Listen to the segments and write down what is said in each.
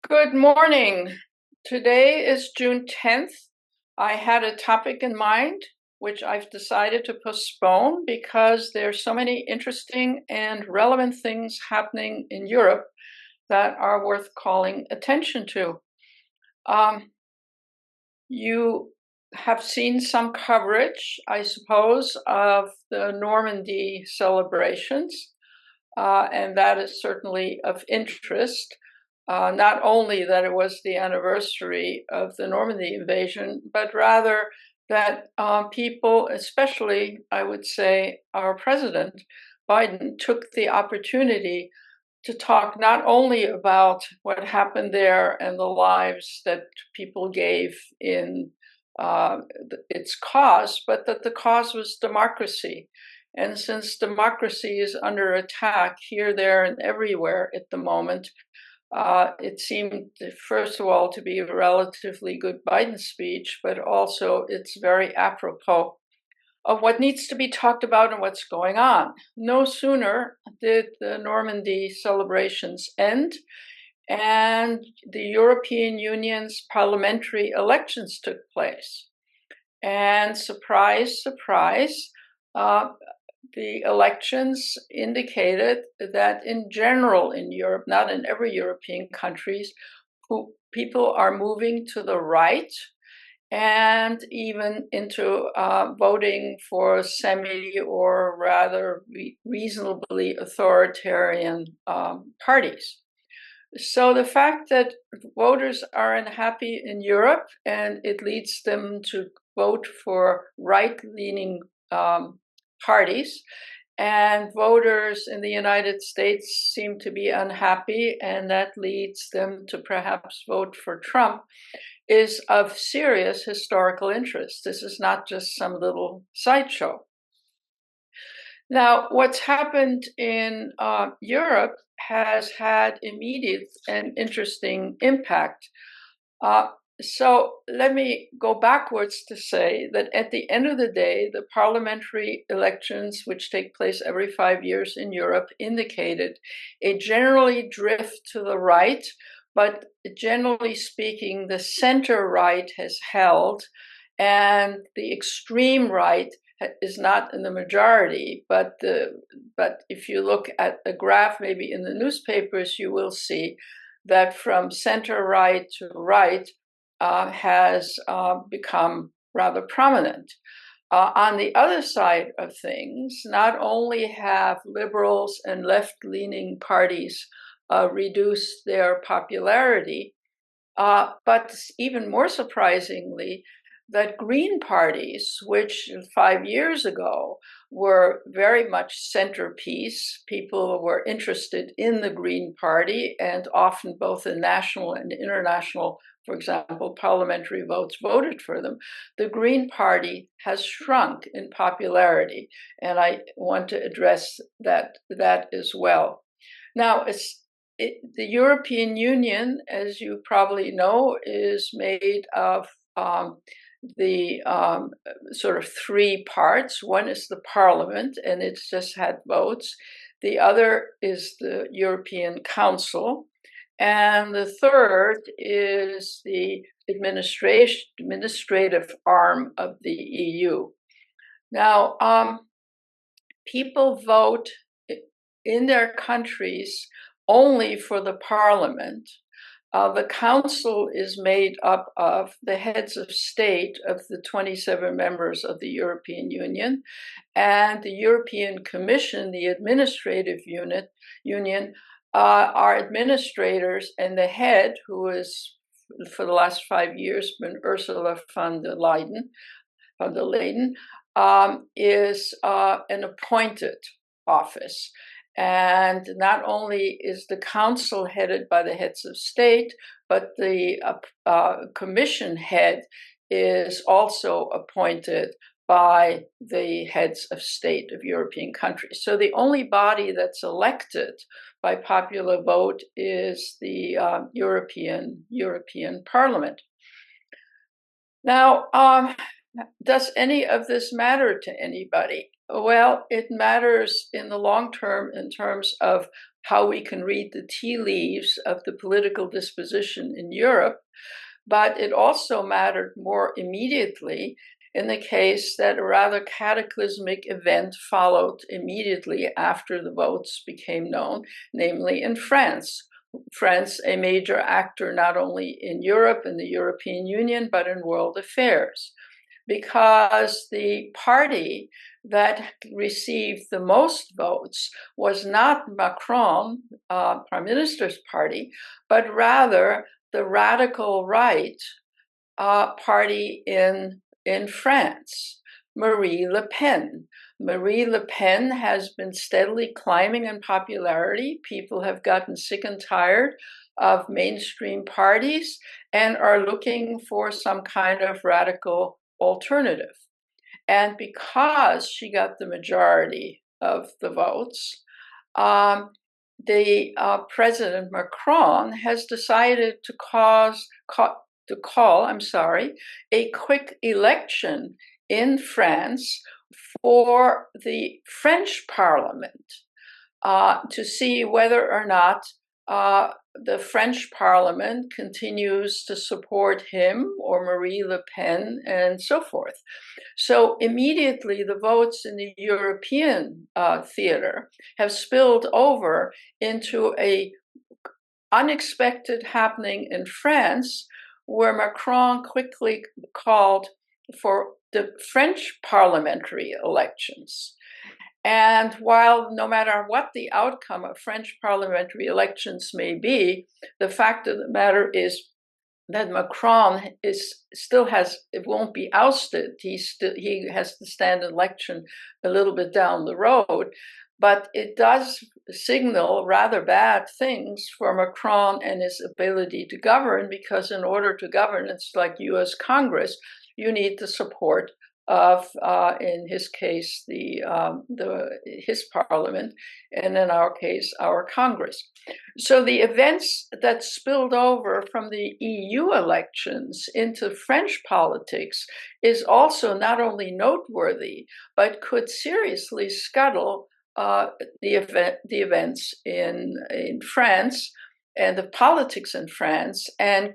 Good morning. Today is June 10th. I had a topic in mind, which I've decided to postpone because there's so many interesting and relevant things happening in Europe that are worth calling attention to. You have seen some coverage, I suppose, of the Normandy celebrations, and that is certainly of interest. Not only that it was the anniversary of the Normandy invasion, but rather that people, especially, I would say, our president, Biden, took the opportunity to talk not only about what happened there and the lives that people gave in its cause, but that the cause was democracy. And since democracy is under attack here, there, and everywhere at the moment, it seemed, first of all, to be a relatively good Biden speech, but also it's very apropos of what needs to be talked about and what's going on. No sooner did the Normandy celebrations end, and the European Union's parliamentary elections took place. And surprise, surprise, the elections indicated that in general in Europe, not in every European countries, people are moving to the right and even into voting for semi or rather reasonably authoritarian parties. So the fact that voters are unhappy in Europe and it leads them to vote for right-leaning parties, and voters in the United States seem to be unhappy, and that leads them to perhaps vote for Trump, is of serious historical interest. This is not just some little sideshow. Now, what's happened in Europe has had immediate and interesting impact. So let me go backwards to say that at the end of the day, the parliamentary elections, which take place every 5 years in Europe, indicated a generally drift to the right, but generally speaking, the center right has held, and the extreme right is not in the majority. But if you look at a graph, maybe in the newspapers, you will see that from center right to right has become rather prominent. On the other side of things, not only have liberals and left-leaning parties reduced their popularity, but even more surprisingly, that Green parties, which 5 years ago were very much centerpiece, people were interested in the Green Party, and often both in national and international, for example, parliamentary votes voted for them. The Green Party has shrunk in popularity, and I want to address that as well. Now, the European Union, as you probably know, is made of the sort of three parts. One is the parliament, and it's just had votes. The other is the European Council. And the third is the administrative arm of the EU. Now, people vote in their countries only for the parliament. The council is made up of the heads of state of the 27 members of the European Union, and the European Commission, the administrative union, are administrators, and the head, who is for the last 5 years been Ursula von der Leyen, is an appointed office. And not only is the council headed by the heads of state, but the commission head is also appointed by the heads of state of European countries. So the only body that's elected by popular vote is the European Parliament. Now, does any of this matter to anybody? Well, it matters in the long term in terms of how we can read the tea leaves of the political disposition in Europe, but it also mattered more immediately in the case that a rather cataclysmic event followed immediately after the votes became known, namely in France. France, a major actor not only in Europe and the European Union, but in world affairs, because the party that received the most votes was not Macron, Prime Minister's party, but rather the radical right party in France, Marie Le Pen. Marie Le Pen has been steadily climbing in popularity. People have gotten sick and tired of mainstream parties and are looking for some kind of radical alternative. And because she got the majority of the votes, the President Macron has decided to call a quick election in France for the French Parliament to see whether or not the French Parliament continues to support him or Marie Le Pen and so forth. So immediately the votes in the European theater have spilled over into a unexpected happening in France, where Macron quickly called for the French parliamentary elections. And while no matter what the outcome of French parliamentary elections may be, the fact of the matter is that Macron it won't be ousted. He has to stand election a little bit down the road, but it does signal rather bad things for Macron and his ability to govern, because in order to govern, it's like U.S. Congress, you need the support of, in his case, his parliament, and in our case, our Congress. So the events that spilled over from the EU elections into French politics is also not only noteworthy, but could seriously scuttle the events in France and the politics in France, and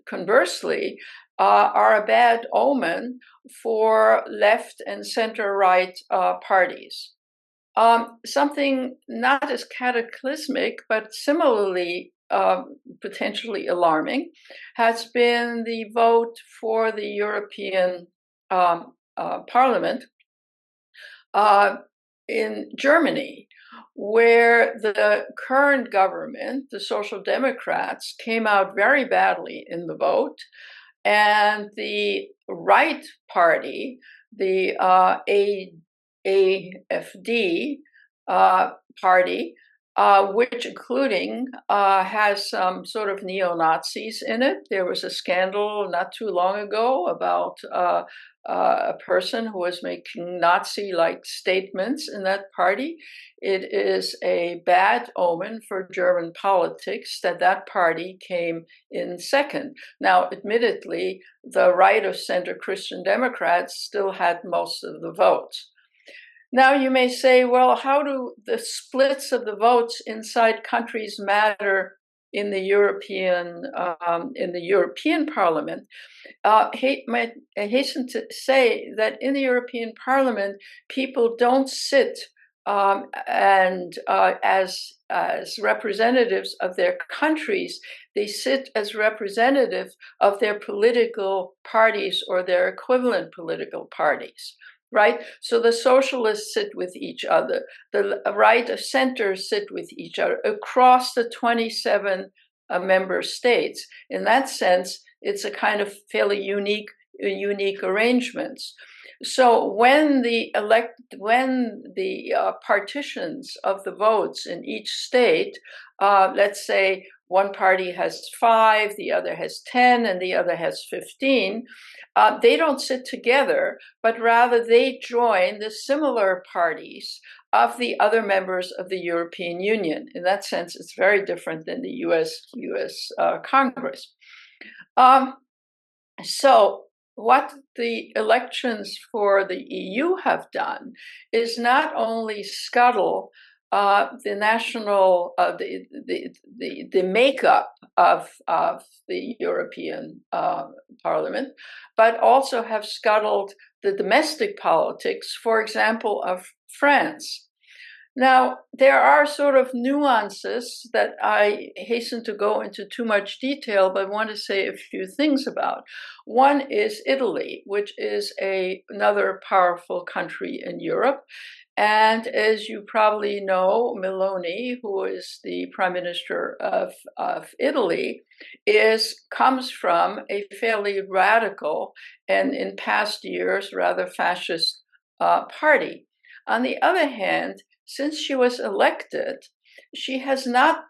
conversely, are a bad omen for left and center-right parties. Something not as cataclysmic, but similarly potentially alarming, has been the vote for the European Parliament in Germany, where the current government, the Social Democrats, came out very badly in the vote, and the right party, the AFD party, which including has some sort of neo-Nazis in it. There was a scandal not too long ago about a person who was making Nazi-like statements in that party. It is a bad omen for German politics that that party came in second. Now, admittedly, the right of center Christian Democrats still had most of the votes. Now you may say, well, how do the splits of the votes inside countries matter in the European Parliament? I hasten to say that in the European Parliament, people don't sit as representatives of their countries. They sit as representatives of their political parties or their equivalent political parties. Right? So the socialists sit with each other. The right of center sit with each other across the 27 member states. In that sense, it's a kind of fairly unique arrangements. So when the partitions of the votes in each state, let's say one party has 5, the other has 10, and the other has 15, they don't sit together, but rather they join the similar parties of the other members of the European Union. In that sense, it's very different than the U.S. Congress. So what the elections for the EU have done is not only scuttle the national, the makeup of the European Parliament, but also have scuttled the domestic politics, for example, of France. Now, there are sort of nuances that I hasten to go into too much detail, but want to say a few things about. One is Italy, which is another powerful country in Europe. And as you probably know, Meloni, who is the prime minister of Italy, comes from a fairly radical and in past years rather fascist party. On the other hand, since she was elected, she has not,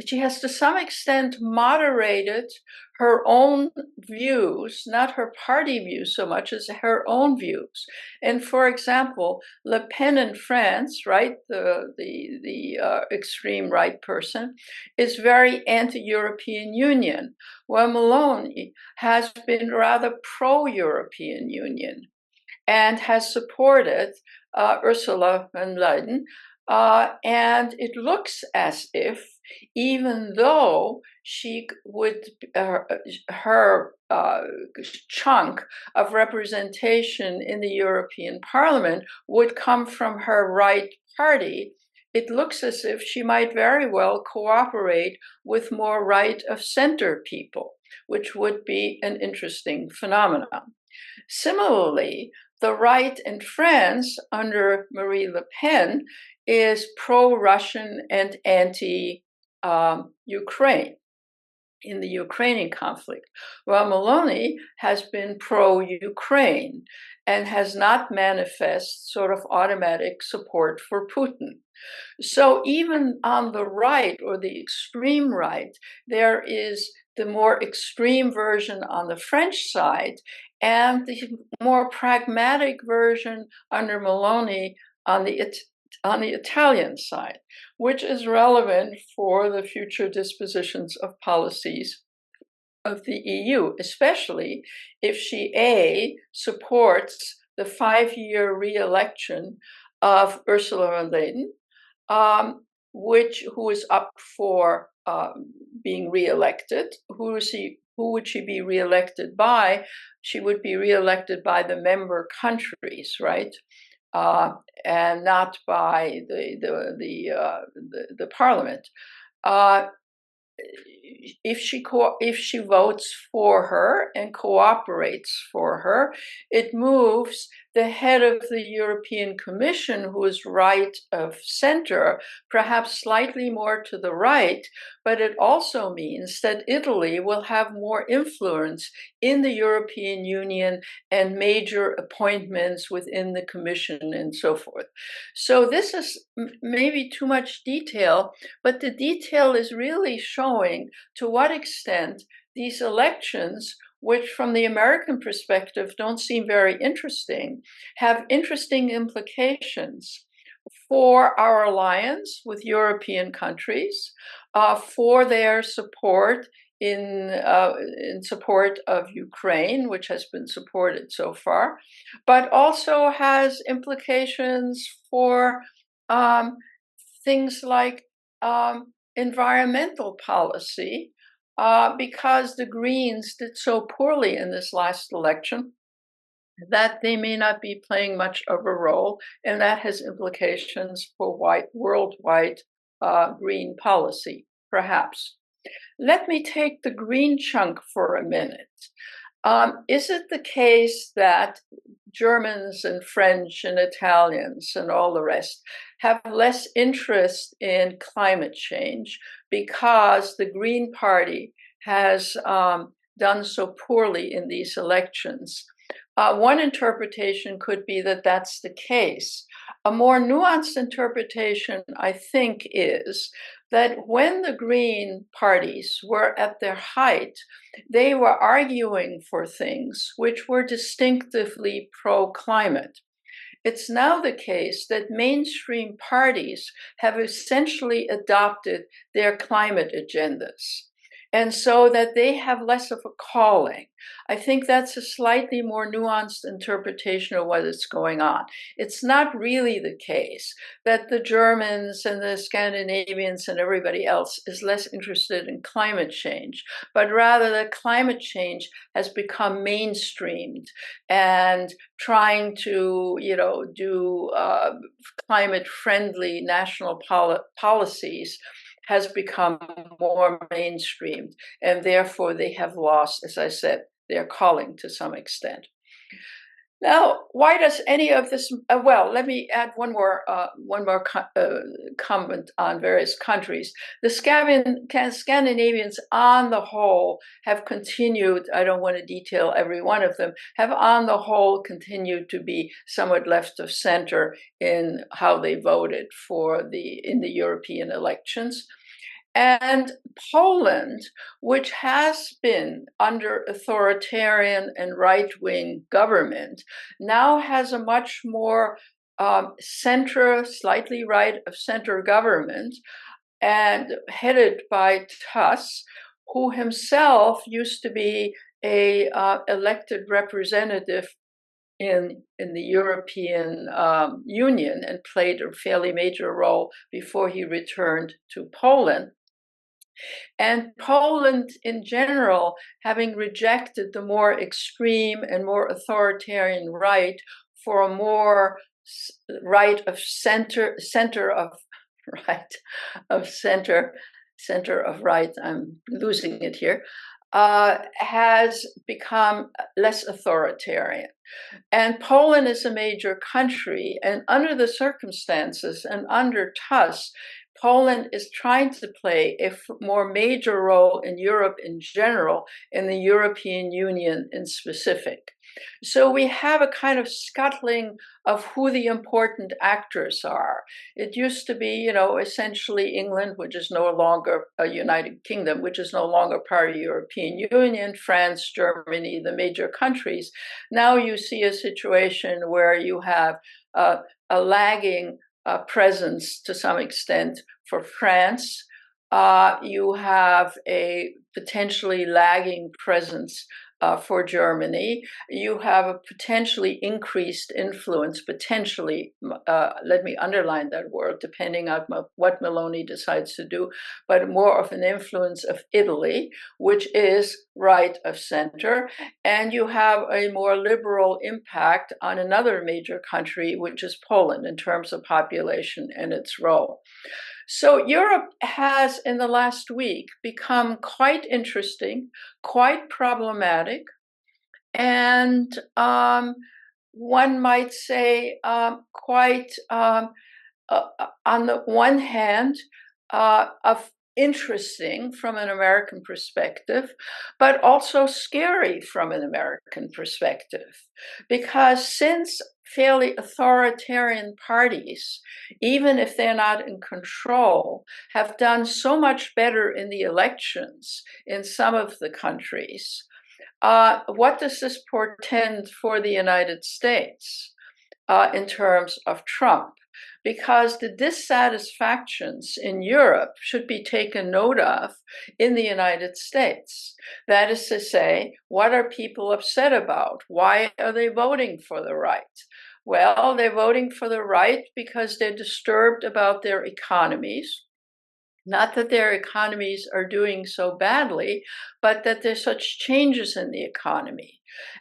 she has to some extent moderated her own views, not her party views so much as her own views. And for example, Le Pen in France, right, the extreme right person, is very anti-European Union, while Meloni has been rather pro-European Union and has supported Ursula von der Leyen. And it looks as if, even though she would, her chunk of representation in the European Parliament would come from her right party, it looks as if she might very well cooperate with more right of center people, which would be an interesting phenomenon. Similarly, the right in France under Marine Le Pen is pro-Russian and anti-Ukraine in the Ukrainian conflict, while Meloni has been pro-Ukraine and has not manifest sort of automatic support for Putin. So even on the right, or the extreme right, there is the more extreme version on the French side and the more pragmatic version under Meloni on the Italian side, which is relevant for the future dispositions of policies of the EU, especially if she, A, supports the 5-year re-election of Ursula von der Leyen, who is up for being re-elected. Who would she be re-elected by? She would be re-elected by the member countries, right? And not by the parliament. If she votes for her and cooperates for her, it moves the head of the European Commission, who is right of center, perhaps slightly more to the right, but it also means that Italy will have more influence in the European Union and major appointments within the Commission and so forth. So this is maybe too much detail, but the detail is really showing to what extent these elections, which from the American perspective don't seem very interesting, have interesting implications for our alliance with European countries, for their support in support of Ukraine, which has been supported so far, but also has implications for things like environmental policy, because the Greens did so poorly in this last election that they may not be playing much of a role, and that has implications for worldwide green policy, perhaps. Let me take the green chunk for a minute. Is it the case that Germans and French and Italians and all the rest have less interest in climate change because the Green Party has done so poorly in these elections? One interpretation could be that that's the case. A more nuanced interpretation, I think, is that when the Green parties were at their height, they were arguing for things which were distinctively pro-climate. It's now the case that mainstream parties have essentially adopted their climate agendas. and so that they have less of a calling. I think that's a slightly more nuanced interpretation of what is going on. It's not really the case that the Germans and the Scandinavians and everybody else is less interested in climate change, but rather that climate change has become mainstreamed, and trying to, do climate-friendly national policies has become more mainstreamed, and therefore they have lost, as I said, their calling to some extent. Now, why does any of this? Well, let me add one more comment on various countries. The Scandinavians, on the whole, have continued. I don't want to detail every one of them. Have, on the whole, continued to be somewhat left of center in how they voted in the European elections. And Poland, which has been under authoritarian and right-wing government, now has a much more center, slightly right of center government, and headed by Tusk, who himself used to be a elected representative in the European Union and played a fairly major role before he returned to Poland. And Poland in general, having rejected the more extreme and more authoritarian right for a more right of center of right, I'm losing it here, has become less authoritarian. And Poland is a major country, and under the circumstances and under Tusk, Poland is trying to play a more major role in Europe in general, in the European Union in specific. So we have a kind of scuttling of who the important actors are. It used to be, essentially England, which is no longer a United Kingdom, which is no longer part of the European Union, France, Germany, the major countries. Now you see a situation where you have a lagging presence to some extent for France. You have a potentially lagging presence for Germany. You have a potentially increased influence, let me underline that word, depending on what Meloni decides to do, but more of an influence of Italy, which is right of center. And you have a more liberal impact on another major country, which is Poland, in terms of population and its role. So Europe has, in the last week, become quite interesting, quite problematic, and one might say quite, on the one hand, of interesting from an American perspective, but also scary from an American perspective. Because since fairly authoritarian parties, even if they're not in control, have done so much better in the elections in some of the countries, what does this portend for the United States in terms of Trump? Because the dissatisfactions in Europe should be taken note of in the United States. That is to say, what are people upset about? Why are they voting for the right? Well, they're voting for the right because they're disturbed about their economies. Not that their economies are doing so badly, but that there's such changes in the economy.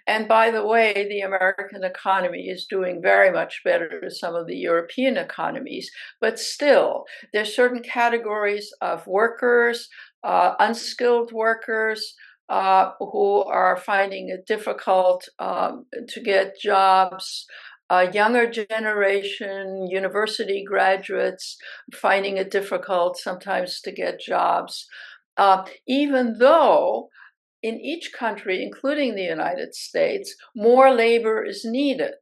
And by the way, the American economy is doing very much better than some of the European economies, but still, there's certain categories of workers, unskilled workers, who are finding it difficult to get jobs. Younger generation, university graduates, finding it difficult sometimes to get jobs, even though in each country, including the United States, more labor is needed.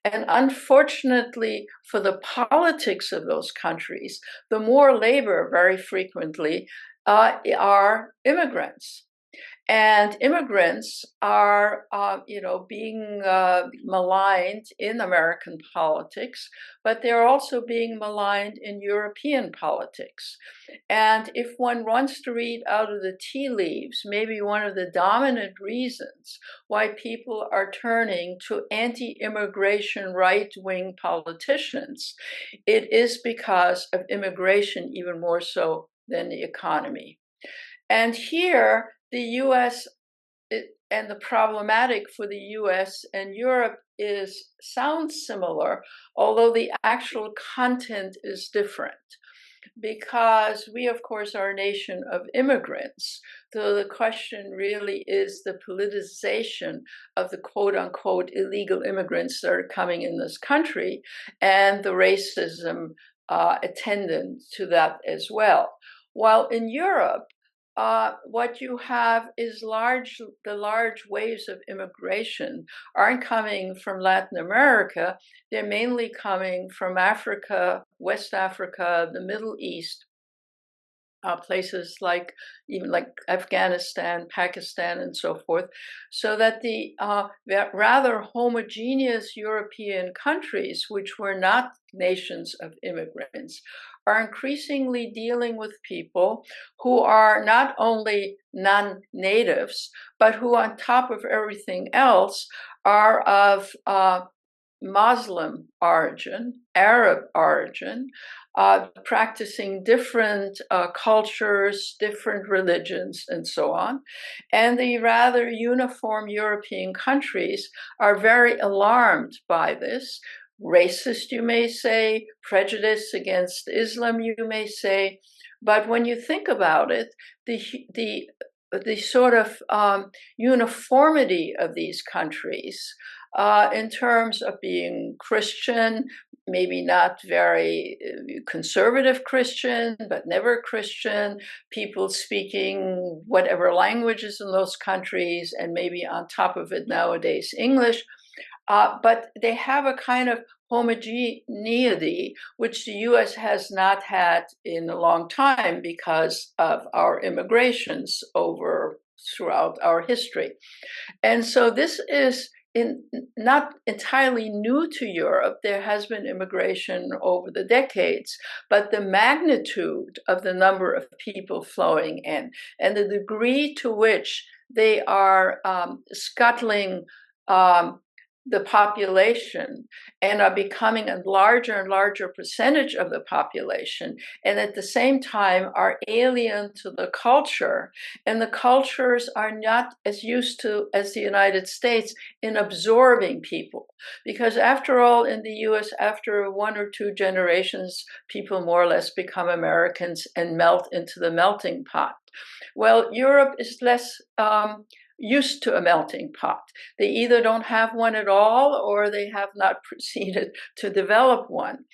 And unfortunately for the politics of those countries, the more labor very frequently are immigrants. And immigrants are, being maligned in American politics, but they're also being maligned in European politics. And if one wants to read out of the tea leaves, maybe one of the dominant reasons why people are turning to anti-immigration right-wing politicians, it is because of immigration, even more so than the economy. And here, the US and the problematic for the US and Europe sounds similar, although the actual content is different. Because we, of course, are a nation of immigrants. So the question really is the politicization of the quote unquote illegal immigrants that are coming in this country and the racism attendant to that as well. While in Europe, what you have is the large waves of immigration aren't coming from Latin America. They're mainly coming from Africa, West Africa, the Middle East, places like even like Afghanistan, Pakistan, and so forth, so that the rather homogeneous European countries, which were not nations of immigrants, are increasingly dealing with people who are not only non-natives, but who, on top of everything else, are of Muslim origin, Arab origin, practicing different cultures, different religions, and so on. And the rather uniform European countries are very alarmed by this. Racist, you may say, prejudice against Islam, you may say. But when you think about it, the sort of uniformity of these countries in terms of being Christian, maybe not very conservative Christian, but never Christian, people speaking whatever languages in those countries, and maybe on top of it nowadays English. But they have a kind of homogeneity, which the US has not had in a long time because of our immigrations throughout our history. And so this is not entirely new to Europe. There has been immigration over the decades, but the magnitude of the number of people flowing in and the degree to which they are scuttling the population and are becoming a larger and larger percentage of the population, and at the same time are alien to the culture. And the cultures are not as used to as the United States in absorbing people. Because after all, in the US, after one or two generations, people more or less become Americans and melt into the melting pot. Well, Europe is less used to a melting pot. They either don't have one at all or they have not proceeded to develop one.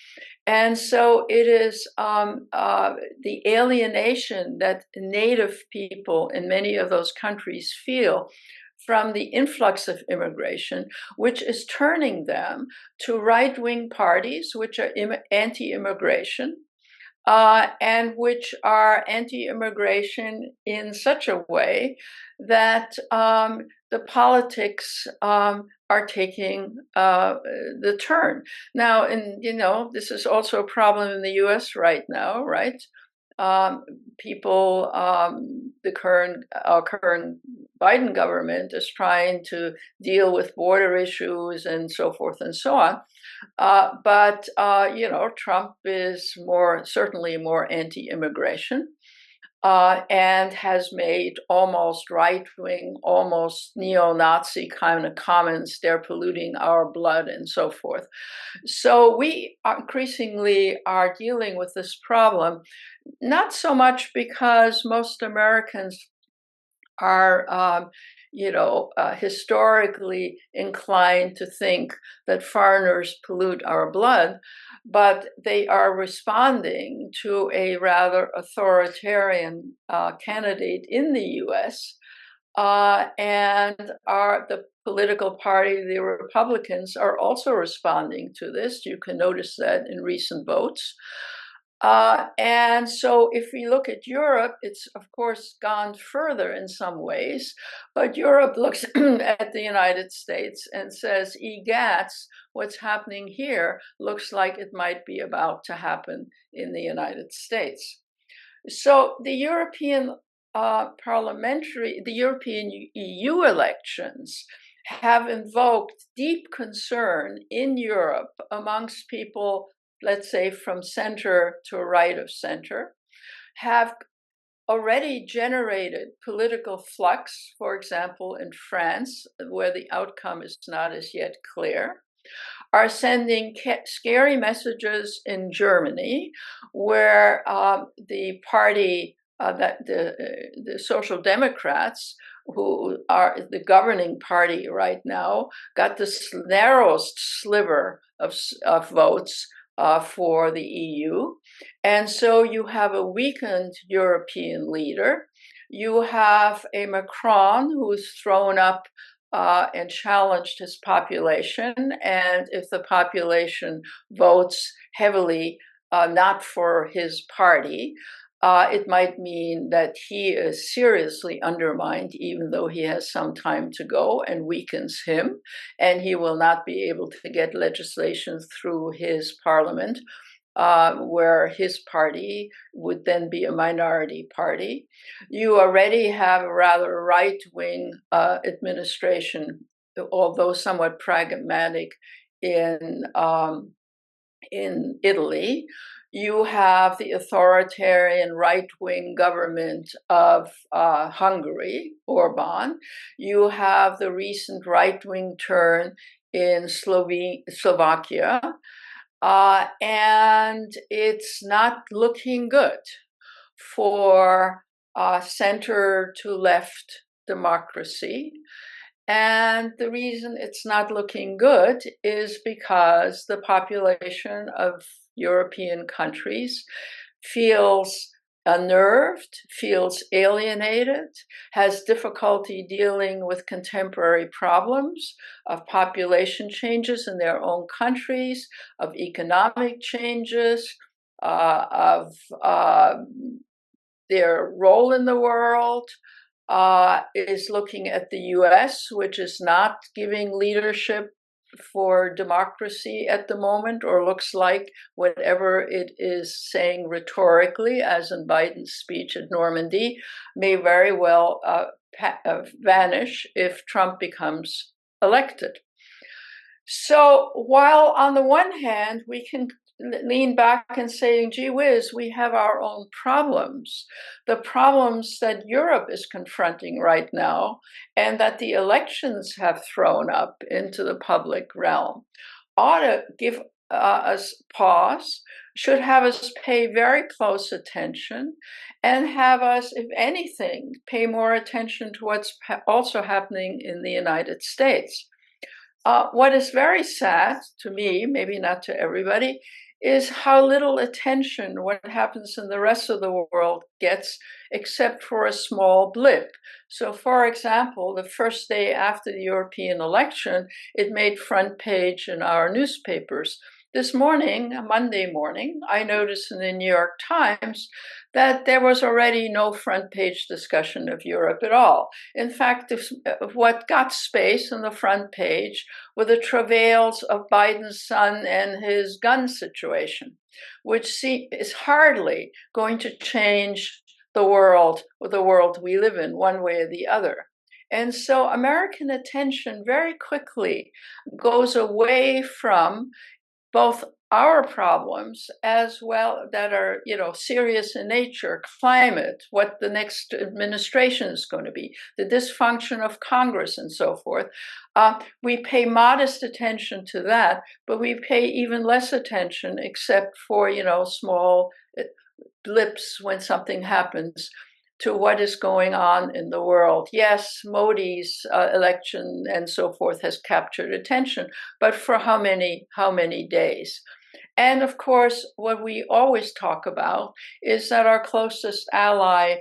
And so it is the alienation that native people in many of those countries feel from the influx of immigration, which is turning them to right-wing parties, which are anti-immigration, and which are anti-immigration in such a way that the politics are taking the turn. Now, this is also a problem in the US right now, right? The current Biden government is trying to deal with border issues and so forth and so on. But Trump is certainly more anti-immigration and has made almost right-wing, almost neo-Nazi kind of comments. They're polluting our blood and so forth. So we increasingly are dealing with this problem, not so much because most Americans are historically inclined to think that foreigners pollute our blood, but they are responding to a rather authoritarian candidate in the US. And the political party, the Republicans, are also responding to this. You can notice that in recent votes. And so if we look at Europe, it's of course gone further in some ways, but Europe looks at the United States and says, egats, what's happening here looks like it might be about to happen in the United States. So the European the European EU elections have invoked deep concern in Europe amongst people, let's say from center to right of center, have already generated political flux, for example, in France, where the outcome is not as yet clear, are sending scary messages in Germany, where the party that the Social Democrats, who are the governing party right now, got the narrowest sliver of votes for the EU. And so you have a weakened European leader. You have a Macron who's thrown up and challenged his population. And if the population votes heavily not for his party, it might mean that he is seriously undermined, even though he has some time to go, and weakens him, and he will not be able to get legislation through his parliament, where his party would then be a minority party. You already have a rather right-wing administration, although somewhat pragmatic, in Italy. You have the authoritarian right-wing government of Hungary, Orban. You have the recent right-wing turn in Slovakia. And it's not looking good for center to left democracy. And the reason it's not looking good is because the population of European countries feels unnerved, feels alienated, has difficulty dealing with contemporary problems of population changes in their own countries, of economic changes, of their role in the world, is looking at the US, which is not giving leadership for democracy at the moment, or looks like whatever it is saying rhetorically, as in Biden's speech at Normandy, may very well vanish if Trump becomes elected. So while on the one hand, we can lean back and say, gee whiz, we have our own problems, the problems that Europe is confronting right now, and that the elections have thrown up into the public realm, ought to give us pause, should have us pay very close attention, and have us, if anything, pay more attention to what's also happening in the United States. What is very sad to me, maybe not to everybody, is how little attention what happens in the rest of the world gets, except for a small blip. So, for example, the first day after the European election, it made front page in our newspapers. This morning, Monday morning, I noticed in the New York Times that there was already no front page discussion of Europe at all. In fact, what got space on the front page were the travails of Biden's son and his gun situation, which is hardly going to change the world or the world we live in one way or the other. And so American attention very quickly goes away from both our problems as well that are, serious in nature, climate, what the next administration is going to be, the dysfunction of Congress and so forth. We pay modest attention to that, but we pay even less attention except for, small blips when something happens to what is going on in the world. Yes, Modi's election and so forth has captured attention, but for how many days? And of course, what we always talk about is that our closest allies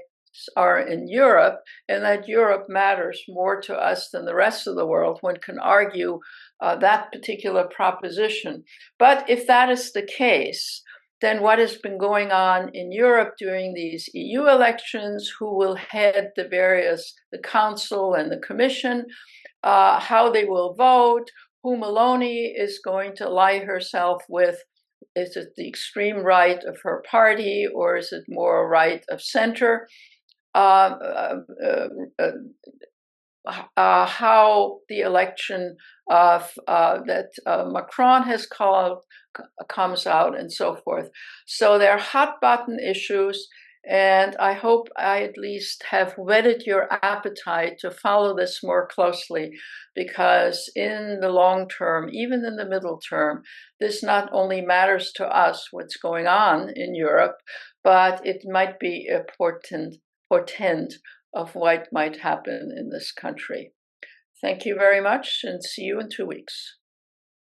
are in Europe, and that Europe matters more to us than the rest of the world. One can argue that particular proposition. But if that is the case, then what has been going on in Europe during these EU elections, who will head the council and the commission, how they will vote, who Meloni is going to ally herself with. Is it the extreme right of her party, or is it more right of center? How the election that Macron has called comes out, and so forth. So they're hot button issues, and I hope I at least have whetted your appetite to follow this more closely, because in the long term, even in the middle term, this not only matters to us, what's going on in Europe, but it might be a portent of what might happen in this country. Thank you very much, and see you in 2 weeks.